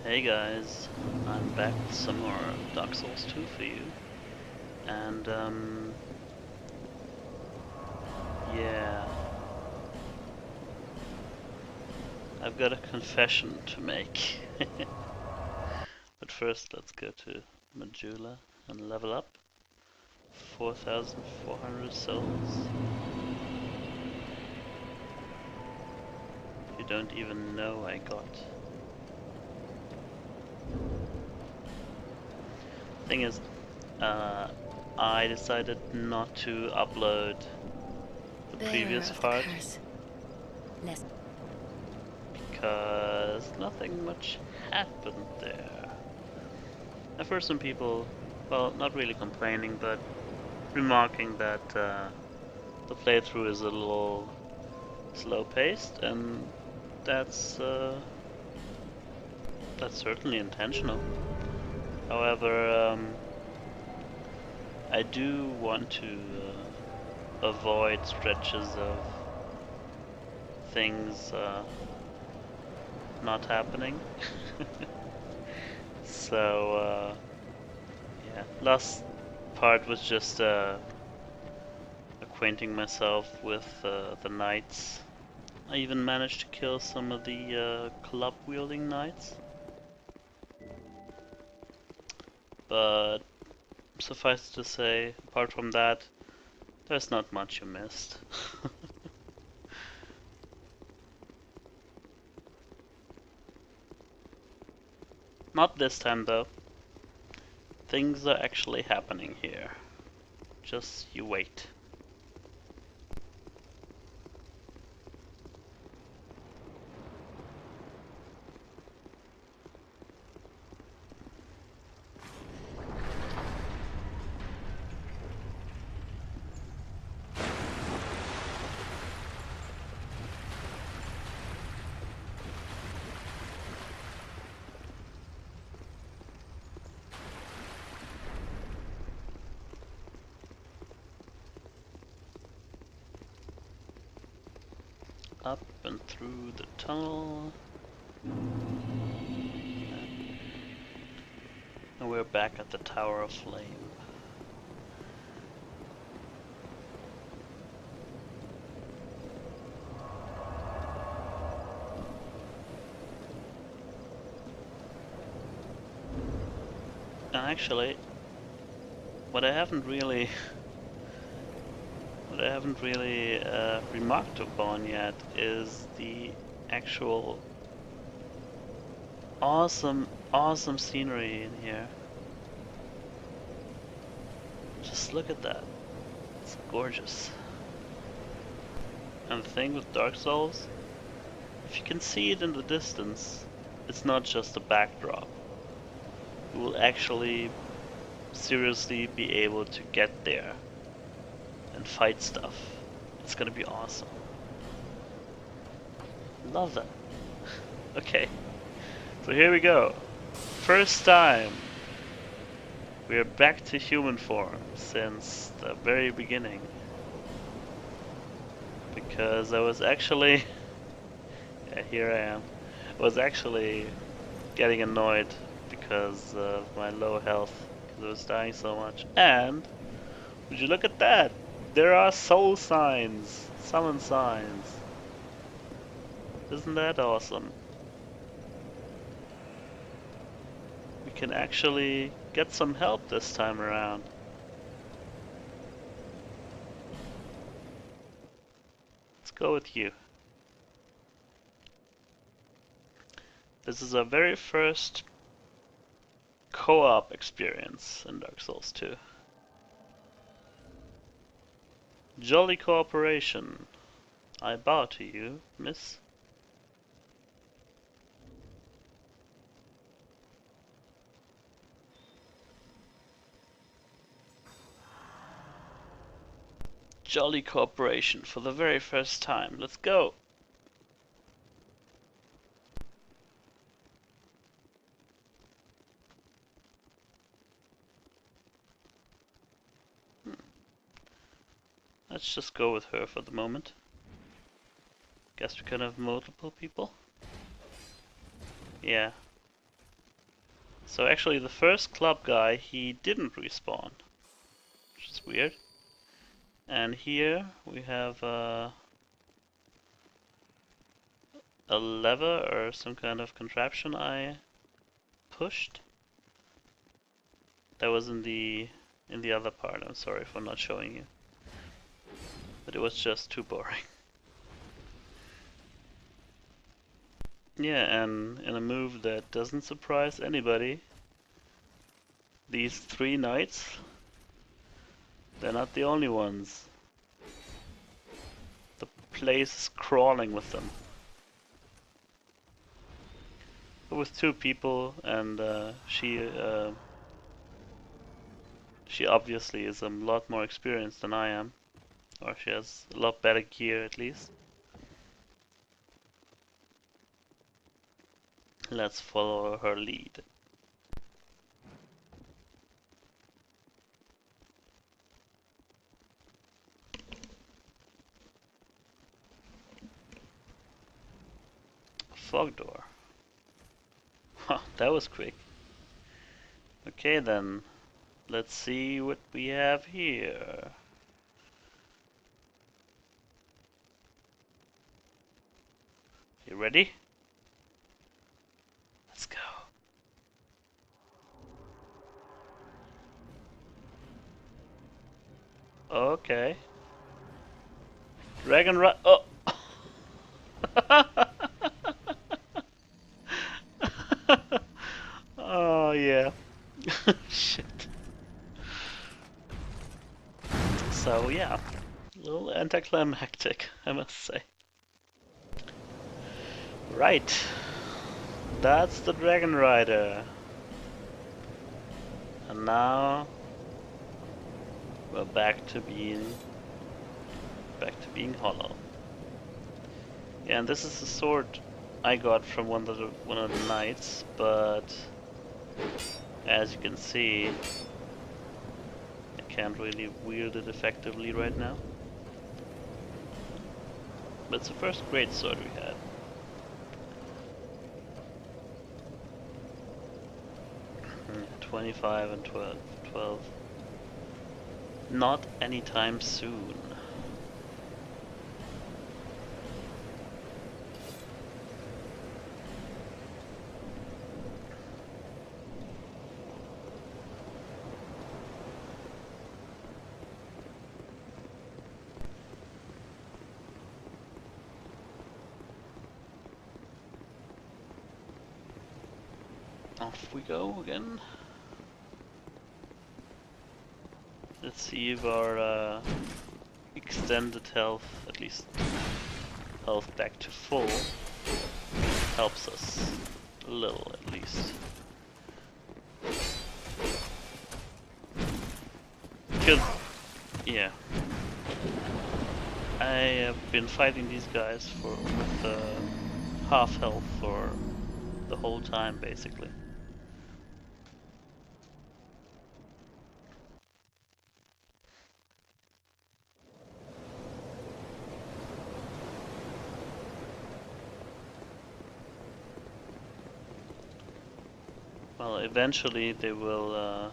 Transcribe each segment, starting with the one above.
Hey guys, I'm back with some more Dark Souls 2 for you. And yeah, I've got a confession to make. But first let's go to Majula and level up. 4,400 souls. You don't even know I got. Thing is, I decided not to upload the previous part because nothing much happened there. I've heard some people, well, not really complaining, but remarking that the playthrough is a little slow-paced, and that's certainly intentional. However, I do want to avoid stretches of things not happening. So yeah, last part was just acquainting myself with the knights. I even managed to kill some of the club-wielding knights. But suffice to say, apart from that, there's not much you missed. Not this time though. Things are actually happening here. Just you wait. Up and through the tunnel. And we're back at the Tower of Flame. And actually, what I haven't really remarked upon yet is the actual awesome scenery in here. Just look at that. It's gorgeous. And the thing with Dark Souls, if you can see it in the distance, it's not just a backdrop. You will actually seriously be able to get there and fight stuff. It's gonna be awesome. Love that. Okay, so here we go. First time we are back to human form since the very beginning. Because I was actually yeah, here I am. I was actually getting annoyed because of my low health, because I was dying so much. And would you look at that? There are soul signs, summon signs. Isn't that awesome? We can actually get some help this time around. Let's go with you. This is our very first co-op experience in Dark Souls 2. Jolly cooperation. I bow to you, miss. Jolly cooperation for the very first time. Let's go. Let's just go with her for the moment. Guess we can have multiple people. Yeah. So actually the first club guy, he didn't respawn, which is weird. And here we have a lever or some kind of contraption I pushed. That was in the other part. I'm sorry for not showing you, but it was just too boring. Yeah, and in a move that doesn't surprise anybody, these 3 knights, they're not the only ones. The place is crawling with them. With 2 people, and she obviously is a lot more experienced than I am, or she has a lot better gear at least. Let's follow her lead. Fog door. Huh, that was quick. Okay then, let's see what we have here. You ready? Let's go. Okay. Dragon Ride. Oh! Oh yeah. Shit. So yeah, a little anticlimactic, I must say. Right. That's the Dragon Rider. And now we're back to being hollow. Yeah, and this is the sword I got from one of the knights, but as you can see, I can't really wield it effectively right now. But it's the first great sword we had. Hmm, 25 and 12. Not anytime soon. Off we go again. Let's see if our extended health, at least health back to full, helps us a little at least. Because, yeah, I have been fighting these guys with half health for the whole time basically. Well, eventually they will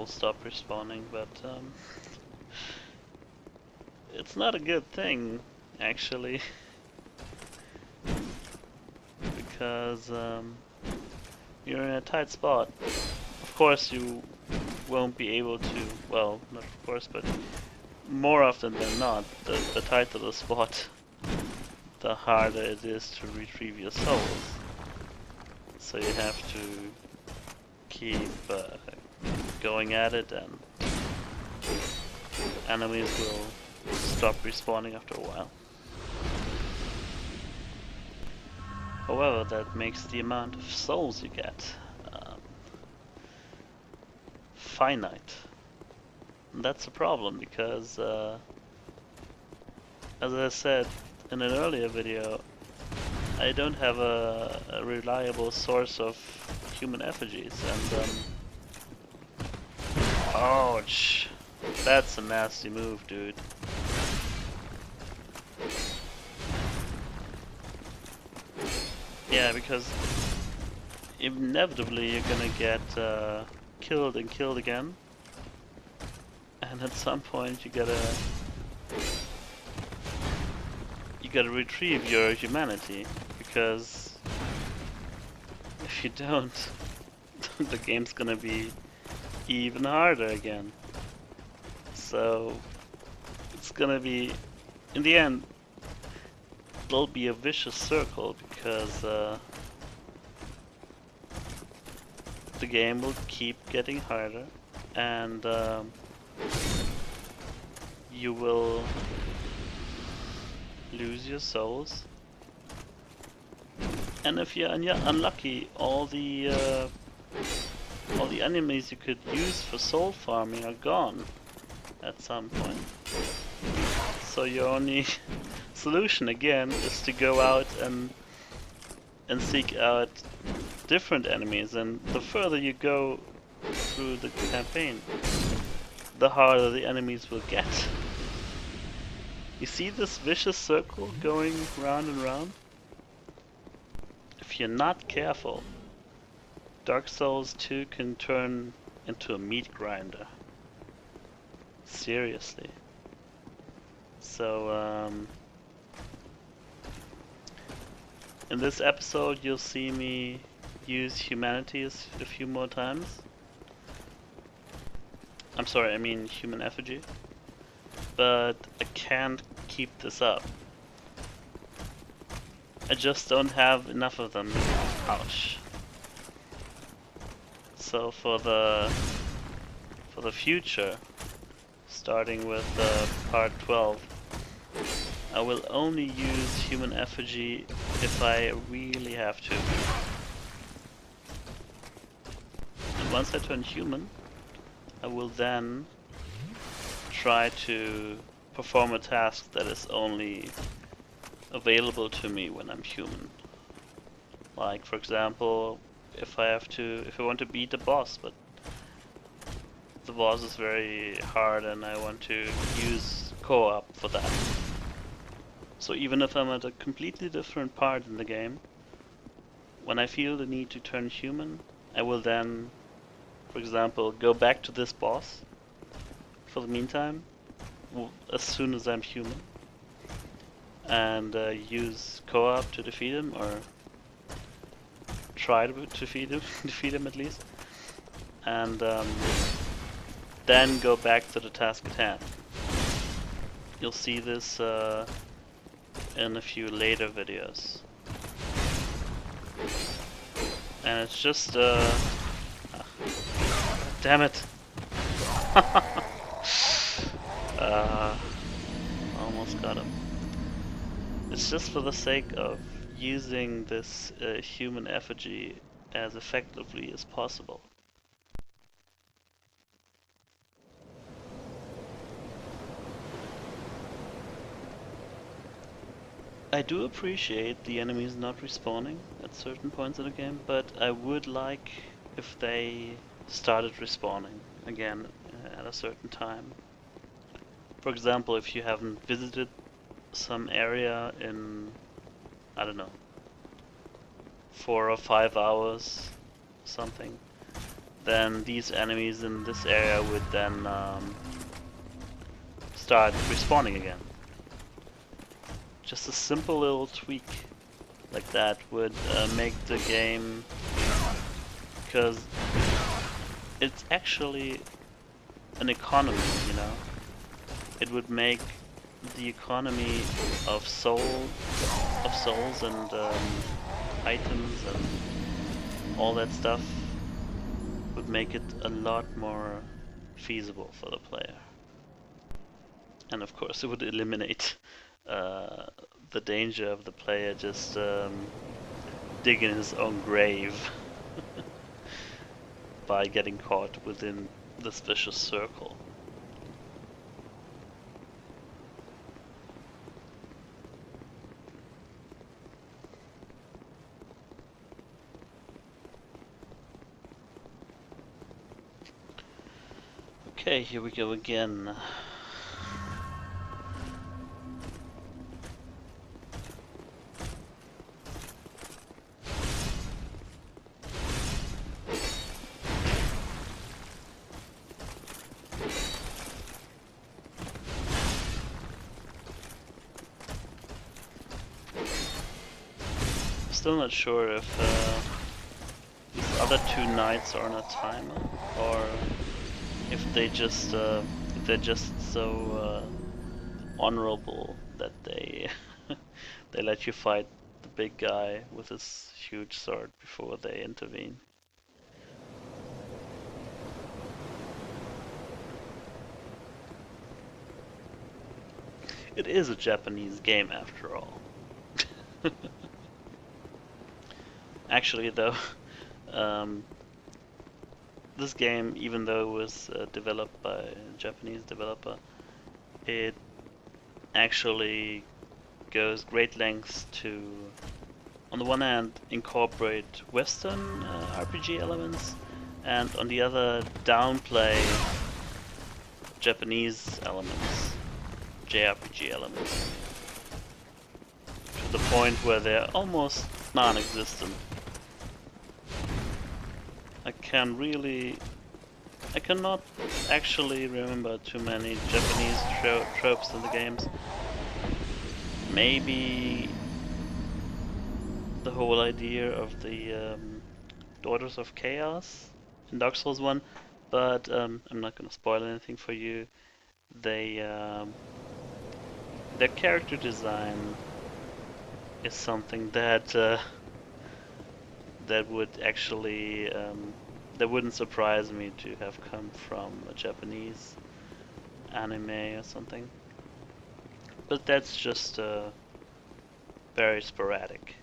stop respawning, but it's not a good thing actually, because you're in a tight spot. Of course, you won't be able to. Well, not of course, but more often than not, the tighter the spot, the harder it is to retrieve your souls. So you have to keep going at it, and enemies will stop respawning after a while. However, that makes the amount of souls you get finite. And that's a problem because, as I said in an earlier video, I don't have a reliable source of human effigies, and ouch, that's a nasty move, dude. Yeah, because inevitably you're gonna get killed and killed again. And at some point you gotta retrieve your humanity, because if you don't, the game's gonna be even harder again. So it's gonna be, in the end, it'll be a vicious circle, because the game will keep getting harder, and you will lose your souls. And if you're unlucky, all the enemies you could use for soul farming are gone at some point. So your only solution again is to go out and seek out different enemies, and the further you go through the campaign, the harder the enemies will get. You see this vicious circle going round and round? If you're not careful, Dark Souls 2 can turn into a meat grinder. Seriously. So, in this episode you'll see me use humanity a few more times. I'm sorry, I mean human effigy. But I can't keep this up. I just don't have enough of them. Ouch. So for the future, starting with part 12, I will only use human effigy if I really have to. And once I turn human, I will then try to perform a task that is only available to me when I'm human. Like, for example, if I want to beat a boss, but the boss is very hard and I want to use co-op for that. So even if I'm at a completely different part in the game, when I feel the need to turn human, I will then, for example, go back to this boss for the meantime, as soon as I'm human, and use co-op to defeat him, or try to defeat him at least, and then go back to the task at hand. You'll see this in a few later videos, and it's just damn it. Almost got him. It's just for the sake of using this human effigy as effectively as possible. I do appreciate the enemies not respawning at certain points in the game, but I would like if they started respawning again at a certain time. For example, if you haven't visited some area in, I don't know, 4 or 5 hours, something, then these enemies in this area would then start respawning again. Just a simple little tweak like that would make the game, because it's actually an economy, you know. It would make the economy of souls and items and all that stuff would make it a lot more feasible for the player. And of course it would eliminate the danger of the player just digging his own grave by getting caught within this vicious circle. Okay, here we go again. still not sure if these other two knights are on a timer, or if they're just so honorable that they they let you fight the big guy with his huge sword before they intervene. It is a Japanese game after all. Actually though, this game, even though it was developed by a Japanese developer, it actually goes great lengths to, on the one hand, incorporate Western RPG elements, and on the other, downplay Japanese elements, JRPG elements, to the point where they're almost non-existent. I cannot actually remember too many Japanese tropes in the games. Maybe the whole idea of the Daughters of Chaos in Dark Souls 1, but I'm not gonna spoil anything for you. Their character design is something that that would actually that wouldn't surprise me to have come from a Japanese anime or something. But that's just very sporadic.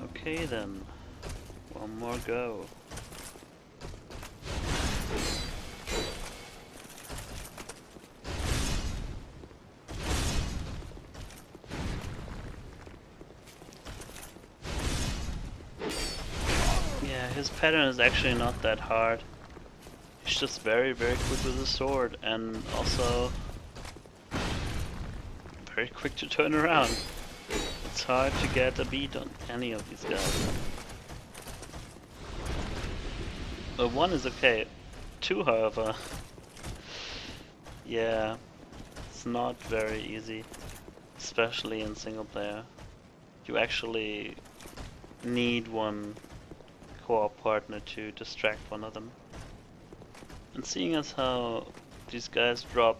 Okay then, one more go. Yeah, his pattern is actually not that hard. He's just very, very quick with his sword, and also very quick to turn around. It's hard to get a beat on any of these guys. One is okay. Two, however, yeah, it's not very easy, especially in single player. You actually need one co-op partner to distract one of them. And seeing as how these guys drop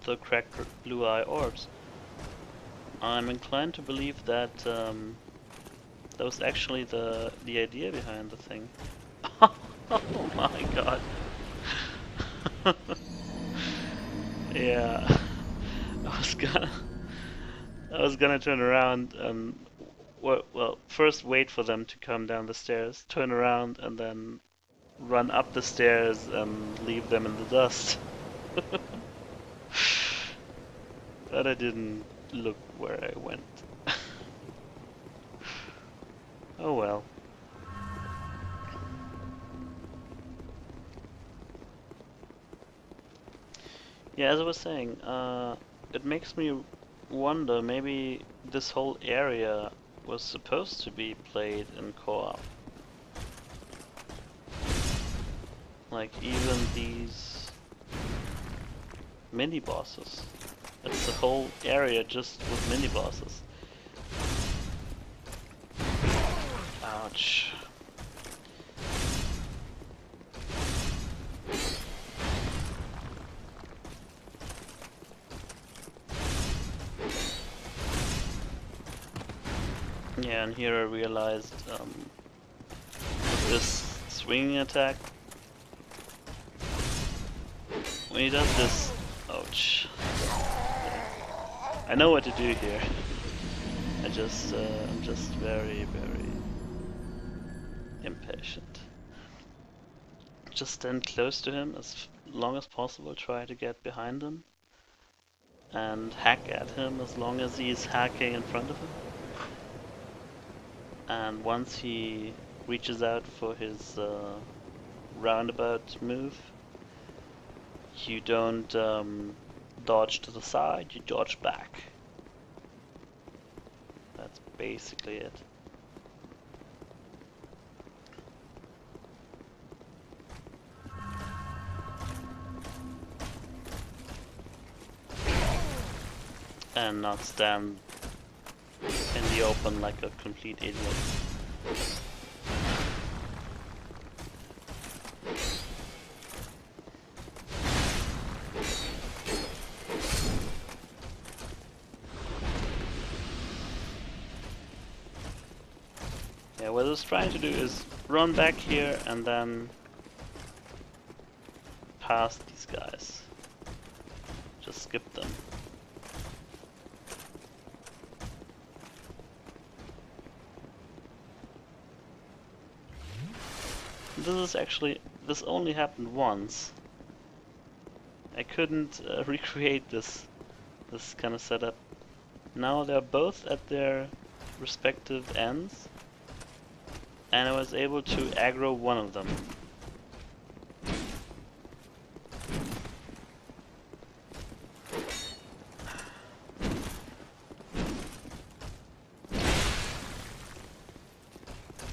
the cracked blue eye orbs, I'm inclined to believe that that was actually the idea behind the thing. Oh my god. Yeah. I was gonna turn around and well, first wait for them to come down the stairs, turn around, and then run up the stairs and leave them in the dust. But I didn't look where I went. Oh well. Yeah, as I was saying, it makes me wonder, maybe this whole area was supposed to be played in co-op. Like even these mini-bosses. It's the whole area just with mini-bosses. Ouch. Yeah, and here I realized with this swinging attack, when he does this, ouch. I know what to do here. I'm just very, very impatient. Just stand close to him as long as possible, try to get behind him, and hack at him as long as he's hacking in front of him. And once he reaches out for his roundabout move, you don't dodge to the side, you dodge back. That's basically it. and not stand in the open like a complete idiot. Yeah, what I was trying to do is run back here and then past these guys. Just skip them. This only happened once. I couldn't recreate this kind of setup. Now they're both at their respective ends, and I was able to aggro one of them.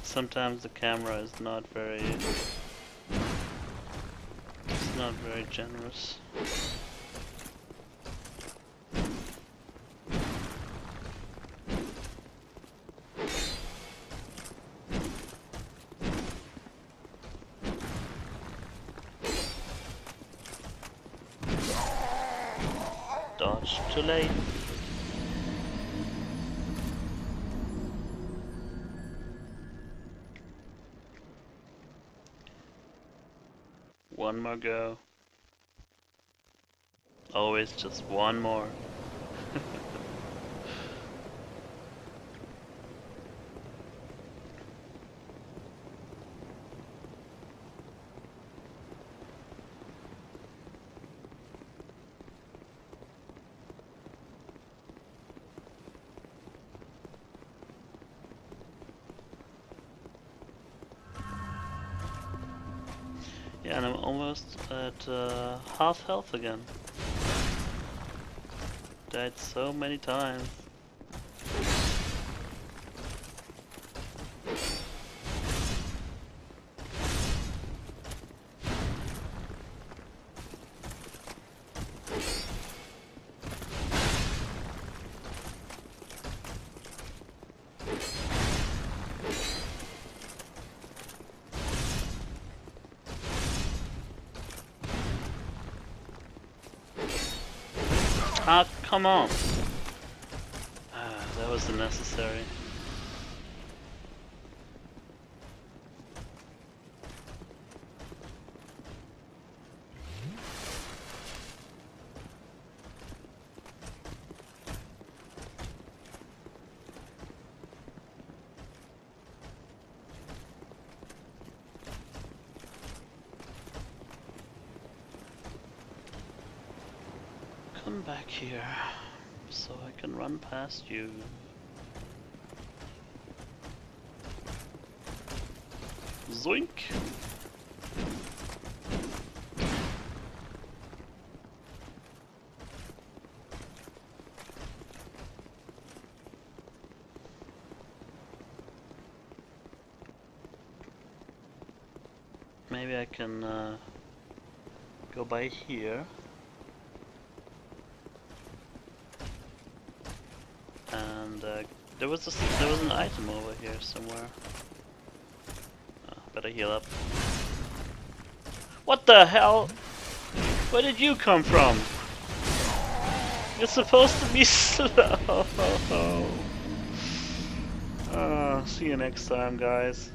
Sometimes the camera is not very generous. Dodge too late. One more go. Always just one more. Yeah, and I'm almost at half health again. Died so many times. Ah, come on! Ah, that was unnecessary. Come back here, so I can run past you. Zoink! Maybe I can go by here. And there was an item over here somewhere. Oh, better heal up. What the hell? Where did you come from? You're supposed to be slow. See you next time, guys.